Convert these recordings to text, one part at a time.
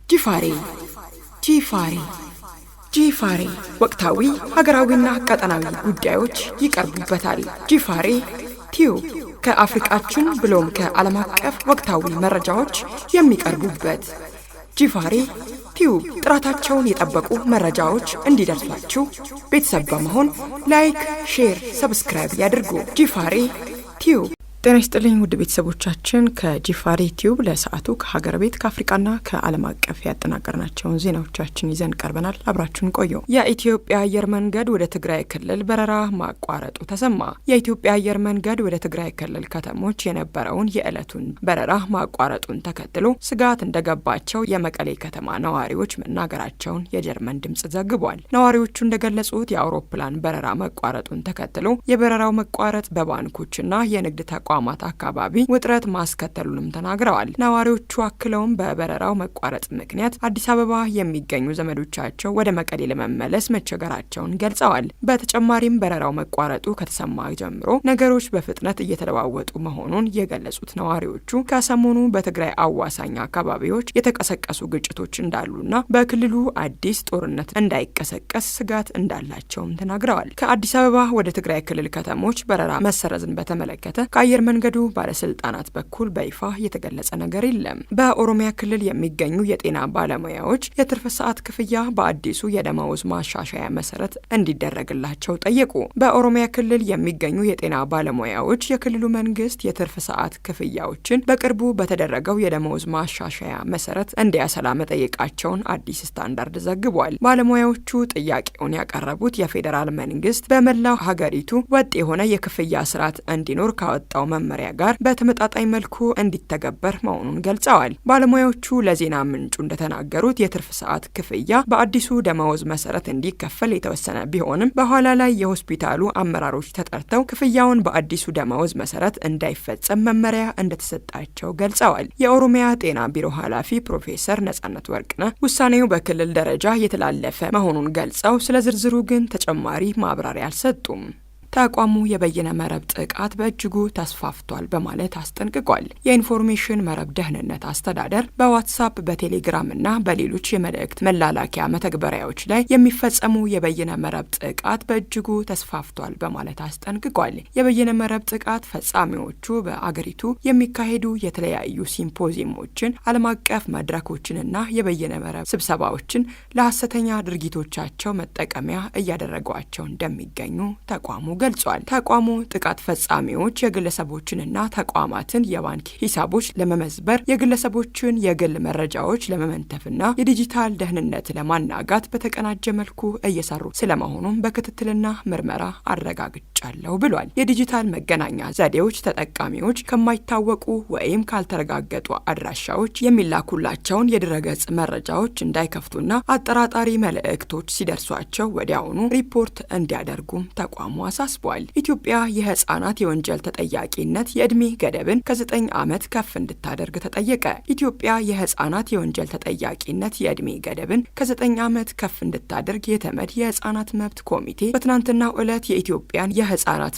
ጂፋሬ ወቅታዊ ሀገራዊና ቀጠናዊ ጉዳዮች ይቀርቡበታል። ጂፋሬ ቲዩብ ከአፍሪካችን ብሎም ከዓለም አቀፍ ወቅታዊ መረጃዎች የሚቀርቡበት ጂፋሬ ቲዩብ ጥራታቸውን የጠበቁ መረጃዎች እንዲደርሷችሁ ቤተሰብ በመሆን ላይክ፣ ሼር፣ ሰብስክራይብ ያድርጉ። ጂፋሬ ቲዩብ። ጤና ይስጥልኝ ውድ ቤተሰቦቻችን፣ ከጂፋሬ ቲዩብ ለሰዓቱ ከሀገር ቤት ከአፍሪካና ከዓለም አቀፍ ያጠናቀርናቸውን ዜናዎቻችን ይዘን ቀርበናል። አብራችሁን ቆዩ። የኢትዮጵያ አየር መንገድ ወደ ትግራይ ክልል በረራ ማቋረጡ ተሰማ። የኢትዮጵያ አየር መንገድ ወደ ትግራይ ክልል ከተሞች የነበረውን የዕለቱን በረራ ማቋረጡን ተከትሎ ስጋት እንደገባቸው የመቀሌ ከተማ ነዋሪዎች መናገራቸውን የጀርመን ድምጽ ዘግቧል። ነዋሪዎቹ እንደገለጹት የአውሮፕላን በረራ መቋረጡን ተከትሎ የበረራው መቋረጥ በባንኮችና የንግድ ተቋማት አካባቢ ውጥረት ማስከተሉንም ተናግረዋል። ነዋሪዎቹ አክለውም በበረራው መቋረጥ ምክንያት አዲስ አበባ የሚገኙ ዘመዶቻቸው ወደ መቀሌ ለመመለስ መቸገራቸውን ገልጸዋል። በተጨማሪም በረራው መቋረጡ ከተሰማ ጀምሮ ነገሮች በፍጥነት እየተለዋወጡ መሆኑን የገለጹት ነዋሪዎቹ ከሰሞኑ በትግራይ አዋሳኝ አካባቢዎች የተቀሰቀሱ ግጭቶች እንዳሉና በክልሉ አዲስ ጦርነት እንዳይቀሰቀስ ስጋት እንዳላቸውም ተናግረዋል። ከአዲስ አበባ ወደ ትግራይ ክልል ከተሞች በረራ መሰረዝን በተመለከተ ከአየር መንገዱ ባለስልጣናት በኩል በይፋ የተገለጸ ነገር የለም። በኦሮሚያ ክልል የሚገኙ የጤና ባለሙያዎች የትርፍ ሰዓት ክፍያ በአዲሱ የደመወዝ ማሻሻያ መሰረት እንዲደረግላቸው ጠየቁ። በኦሮሚያ ክልል የሚገኙ የጤና ባለሙያዎች የክልሉ መንግስት የትርፍ ሰዓት ክፍያዎችን በቅርቡ በተደረገው የደመወዝ ማሻሻያ መሰረት እንዲያሰላ መጠየቃቸውን አዲስ ስታንዳርድ ዘግቧል። ባለሙያዎቹ ጥያቄውን ያቀረቡት የፌዴራል መንግስት በመላው ሀገሪቱ ወጥ የሆነ የክፍያ ስርዓት እንዲኖር ካወጣው መመሪያ ጋር በተመጣጣኝ መልኩ እንዲተገበር መሆኑን ገልጸዋል። ባለሙያዎቹ ለዜና ምንጩ እንደተናገሩት የትርፍ ሰዓት ክፍያ በአዲሱ ደመወዝ መሰረት እንዲከፈል የተወሰነ ቢሆንም በኋላ ላይ የሆስፒታሉ አመራሮች ተጠርተው ክፍያውን በአዲሱ ደመወዝ መሰረት እንዳይፈጸም መመሪያ እንደተሰጣቸው ገልጸዋል። የኦሮሚያ ጤና ቢሮ ኃላፊ ፕሮፌሰር ነጻነት ወርቅነህ ውሳኔው በክልል ደረጃ የተላለፈ መሆኑን ገልጸው ስለ ዝርዝሩ ግን ተጨማሪ ማብራሪያ አልሰጡም። ተቋሙ የበይነ መረብ ጥቃት በእጅጉ ተስፋፍቷል በማለት አስጠንቅቋል። የኢንፎርሜሽን መረብ ደህንነት አስተዳደር በዋትስአፕ በቴሌግራም እና በሌሎች የመልእክት መላላኪያ መተግበሪያዎች ላይ የሚፈጸሙ የበይነ መረብ ጥቃት በእጅጉ ተስፋፍቷል በማለት አስጠንቅቋል። የበይነ መረብ ጥቃት ፈጻሚዎቹ በአገሪቱ የሚካሄዱ የተለያዩ ሲምፖዚየሞችን፣ ዓለም አቀፍ መድረኮችንና የበይነ መረብ ስብሰባዎችን ለሐሰተኛ ድርጊቶቻቸው መጠቀሚያ እያደረጓቸው እንደሚገኙ ተቋሙ ገልጿል። ተቋሙ ጥቃት ፈጻሚዎች የግለሰቦችንና ተቋማትን የባንክ ሂሳቦች ለመመዝበር፣ የግለሰቦችን የግል መረጃዎች ለመመንተፍና የዲጂታል ደህንነት ለማናጋት በተቀናጀ መልኩ እየሰሩ ስለመሆኑም በክትትልና ምርመራ አረጋግጫለሁ ብሏል። የዲጂታል መገናኛ ዘዴዎች ተጠቃሚዎች ከማይታወቁ ወይም ካልተረጋገጡ አድራሻዎች የሚላኩላቸውን የድረገጽ መረጃዎች እንዳይከፍቱና አጠራጣሪ መልእክቶች ሲደርሷቸው ወዲያውኑ ሪፖርት እንዲያደርጉም ተቋሙ አሳስቧል። ኢትዮጵያ የህፃናት የወንጀል ተጠያቂነት የዕድሜ ገደብን ከ9 ዓመት ከፍ እንድታደርግ ተጠየቀ። ኢትዮጵያ የህፃናት የወንጀል ተጠያቂነት የዕድሜ ገደብን ከ9 ዓመት ከፍ እንድታደርግ የተመድ የህፃናት መብት ኮሚቴ በትናንትናው ዕለት የኢትዮጵያን የህፃናት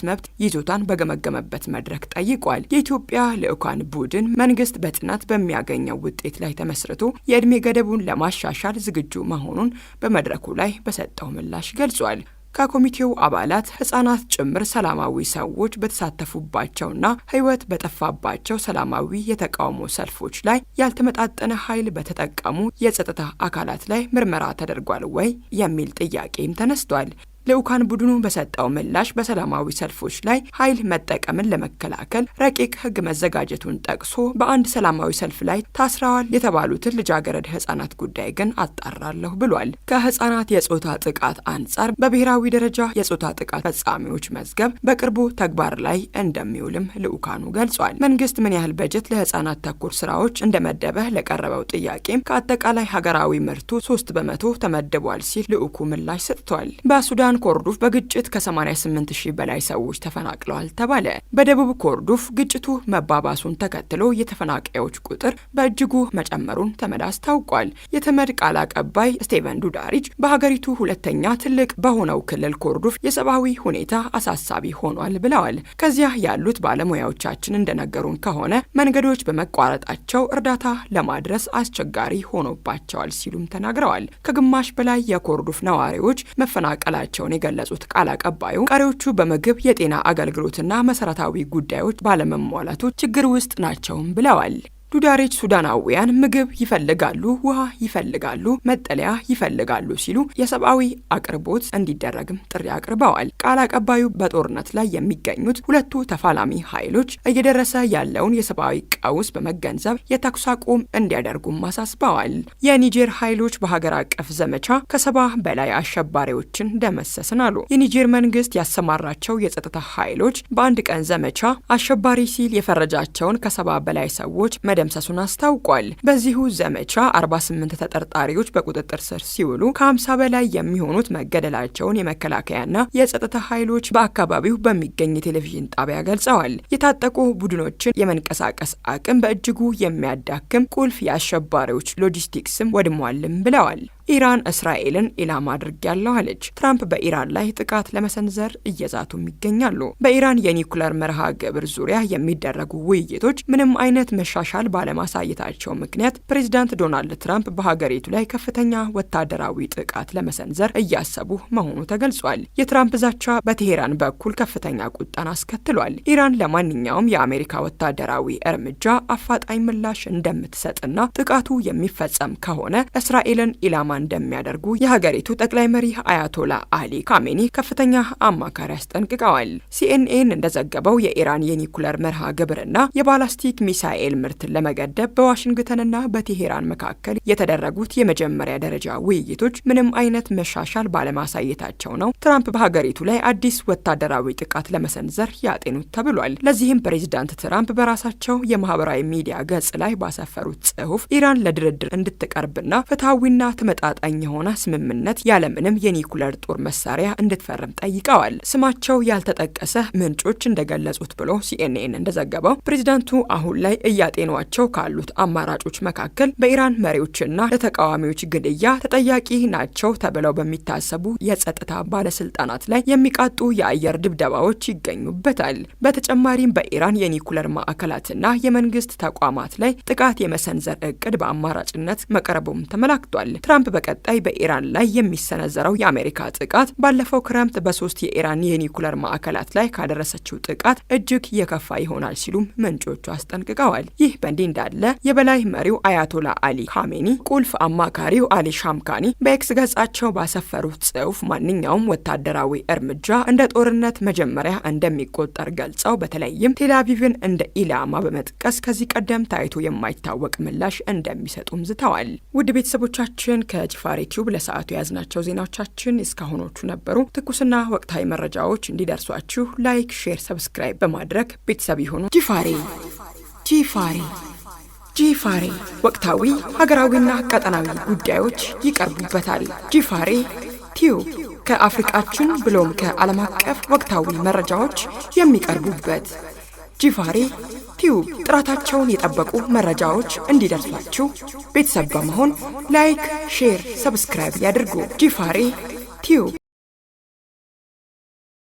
መብት ይዞታን በገመገመበት መድረክ ጠይቋል። የኢትዮጵያ ልዑካን ቡድን መንግስት በጥናት በሚያገኘው ውጤት ላይ ተመስርቶ የዕድሜ ገደቡን ለማሻሻል ዝግጁ መሆኑን በመድረኩ ላይ በሰጠው ምላሽ ገልጿል። ከኮሚቴው አባላት ህጻናት ጭምር ሰላማዊ ሰዎች በተሳተፉባቸውና ህይወት በጠፋባቸው ሰላማዊ የተቃውሞ ሰልፎች ላይ ያልተመጣጠነ ኃይል በተጠቀሙ የጸጥታ አካላት ላይ ምርመራ ተደርጓል ወይ የሚል ጥያቄም ተነስቷል። ልዑካን ቡድኑ በሰጠው ምላሽ በሰላማዊ ሰልፎች ላይ ኃይል መጠቀምን ለመከላከል ረቂቅ ህግ መዘጋጀቱን ጠቅሶ በአንድ ሰላማዊ ሰልፍ ላይ ታስረዋል የተባሉትን ልጃገረድ ህጻናት ጉዳይ ግን አጣራለሁ ብሏል። ከህጻናት የጾታ ጥቃት አንጻር በብሔራዊ ደረጃ የጾታ ጥቃት ፈጻሚዎች መዝገብ በቅርቡ ተግባር ላይ እንደሚውልም ልዑካኑ ገልጿል። መንግስት ምን ያህል በጀት ለህጻናት ተኮር ስራዎች እንደመደበ ለቀረበው ጥያቄም ከአጠቃላይ ሀገራዊ ምርቱ 3% ተመድቧል ሲል ልዑኩ ምላሽ ሰጥቷል። በሱዳን በሰሜን ኮርዶፍ በግጭት ከ88 ሺህ በላይ ሰዎች ተፈናቅለዋል ተባለ። በደቡብ ኮርዶፍ ግጭቱ መባባሱን ተከትሎ የተፈናቃዮች ቁጥር በእጅጉ መጨመሩን ተመድ አስታውቋል። የተመድ ቃል አቀባይ ስቴቨን ዱጃሪች በሀገሪቱ ሁለተኛ ትልቅ በሆነው ክልል ኮርዶፍ የሰብአዊ ሁኔታ አሳሳቢ ሆኗል ብለዋል። ከዚያ ያሉት ባለሙያዎቻችን እንደነገሩን ከሆነ መንገዶች በመቋረጣቸው እርዳታ ለማድረስ አስቸጋሪ ሆኖባቸዋል ሲሉም ተናግረዋል። ከግማሽ በላይ የኮርዶፍ ነዋሪዎች መፈናቀላቸውን የገለጹት ቃል አቀባዩ ቀሪዎቹ በምግብ የጤና አገልግሎትና መሰረታዊ ጉዳዮች ባለመሟላቱ ችግር ውስጥ ናቸውም ብለዋል። ዱጃሪች ሱዳናውያን ምግብ ይፈልጋሉ፣ ውሃ ይፈልጋሉ፣ መጠለያ ይፈልጋሉ ሲሉ የሰብአዊ አቅርቦት እንዲደረግም ጥሪ አቅርበዋል። ቃል አቀባዩ በጦርነት ላይ የሚገኙት ሁለቱ ተፋላሚ ኃይሎች እየደረሰ ያለውን የሰብአዊ ቀውስ በመገንዘብ የተኩስ አቁም እንዲያደርጉም አሳስበዋል። የኒጀር ኃይሎች በሀገር አቀፍ ዘመቻ ከ70 በላይ አሸባሪዎችን ደመሰስን አሉ። የኒጀር መንግስት ያሰማራቸው የጸጥታ ኃይሎች በአንድ ቀን ዘመቻ አሸባሪ ሲል የፈረጃቸውን ከ70 በላይ ሰዎች መደምሰሱን አስታውቋል። በዚሁ ዘመቻ 48 ተጠርጣሪዎች በቁጥጥር ስር ሲውሉ ከ50 በላይ የሚሆኑት መገደላቸውን የመከላከያና የጸጥታ ኃይሎች በአካባቢው በሚገኝ የቴሌቪዥን ጣቢያ ገልጸዋል። የታጠቁ ቡድኖችን የመንቀሳቀስ አቅም በእጅጉ የሚያዳክም ቁልፍ የአሸባሪዎች ሎጂስቲክስም ወድሟልም ብለዋል። ኢራን እስራኤልን ኢላማ አድርጊያለሁ አለች። ትራምፕ በኢራን ላይ ጥቃት ለመሰንዘር እየዛቱም ይገኛሉ። በኢራን የኒውክሌር መርሃ ግብር ዙሪያ የሚደረጉ ውይይቶች ምንም አይነት መሻሻል ባለማሳየታቸው ምክንያት ፕሬዚዳንት ዶናልድ ትራምፕ በሀገሪቱ ላይ ከፍተኛ ወታደራዊ ጥቃት ለመሰንዘር እያሰቡ መሆኑ ተገልጿል። የትራምፕ ዛቻ በቴሄራን በኩል ከፍተኛ ቁጣን አስከትሏል። ኢራን ለማንኛውም የአሜሪካ ወታደራዊ እርምጃ አፋጣኝ ምላሽ እንደምትሰጥና ጥቃቱ የሚፈጸም ከሆነ እስራኤልን ኢላማ እንደሚያደርጉ የሀገሪቱ ጠቅላይ መሪ አያቶላ አሊ ካሜኒ ከፍተኛ አማካሪ አስጠንቅቀዋል። ሲኤንኤን እንደዘገበው የኢራን የኒውክሌር መርሃ ግብርና የባላስቲክ ሚሳኤል ምርትን ለመገደብ በዋሽንግተንና በቴሄራን መካከል የተደረጉት የመጀመሪያ ደረጃ ውይይቶች ምንም አይነት መሻሻል ባለማሳየታቸው ነው ትራምፕ በሀገሪቱ ላይ አዲስ ወታደራዊ ጥቃት ለመሰንዘር ያጤኑት ተብሏል። ለዚህም ፕሬዚዳንት ትራምፕ በራሳቸው የማህበራዊ ሚዲያ ገጽ ላይ ባሰፈሩት ጽሑፍ ኢራን ለድርድር እንድትቀርብና ፍትሐዊና ተመጣጣኝ የሆነ ስምምነት ያለምንም የኒውክሌር ጦር መሳሪያ እንድትፈርም ጠይቀዋል። ስማቸው ያልተጠቀሰ ምንጮች እንደገለጹት ብሎ ሲኤንኤን እንደዘገበው ፕሬዚዳንቱ አሁን ላይ እያጤኗቸው ካሉት አማራጮች መካከል በኢራን መሪዎችና ለተቃዋሚዎች ግድያ ተጠያቂ ናቸው ተብለው በሚታሰቡ የጸጥታ ባለስልጣናት ላይ የሚቃጡ የአየር ድብደባዎች ይገኙበታል። በተጨማሪም በኢራን የኒውክሌር ማዕከላትና የመንግስት ተቋማት ላይ ጥቃት የመሰንዘር እቅድ በአማራጭነት መቅረቡም ተመላክቷል። ትራምፕ በቀጣይ በኢራን ላይ የሚሰነዘረው የአሜሪካ ጥቃት ባለፈው ክረምት በ3 የኢራን የኒውክሌር ማዕከላት ላይ ካደረሰችው ጥቃት እጅግ የከፋ ይሆናል ሲሉም ምንጮቹ አስጠንቅቀዋል። ይህ በእንዲህ እንዳለ የበላይ መሪው አያቶላ አሊ ካሜኒ ቁልፍ አማካሪው አሊ ሻምካኒ በኤክስ ገጻቸው ባሰፈሩት ጽሑፍ ማንኛውም ወታደራዊ እርምጃ እንደ ጦርነት መጀመሪያ እንደሚቆጠር ገልጸው በተለይም ቴልአቪቭን እንደ ኢላማ በመጥቀስ ከዚህ ቀደም ታይቶ የማይታወቅ ምላሽ እንደሚሰጡም ዝተዋል። ውድ ቤተሰቦቻችን ከጂፋሬ ቲዩብ ለሰዓቱ የያዝናቸው ዜናዎቻችን እስካሁኖቹ ነበሩ። ትኩስና ወቅታዊ መረጃዎች እንዲደርሷችሁ ላይክ፣ ሼር፣ ሰብስክራይብ በማድረግ ቤተሰብ ይሁኑ። ጂፋሬ ወቅታዊ ሀገራዊና ቀጠናዊ ጉዳዮች ይቀርቡበታል። ጂፋሬ ቲዩብ ከአፍሪቃችን ብሎም ከዓለም አቀፍ ወቅታዊ መረጃዎች የሚቀርቡበት ጂፋሬ ቲዩብ ጥራታቸውን የጠበቁ መረጃዎች እንዲደርሷችሁ ቤተሰብ በመሆን ላይክ፣ ሼር፣ ሰብስክራይብ ያድርጉ። ጂፋሬ ቲዩብ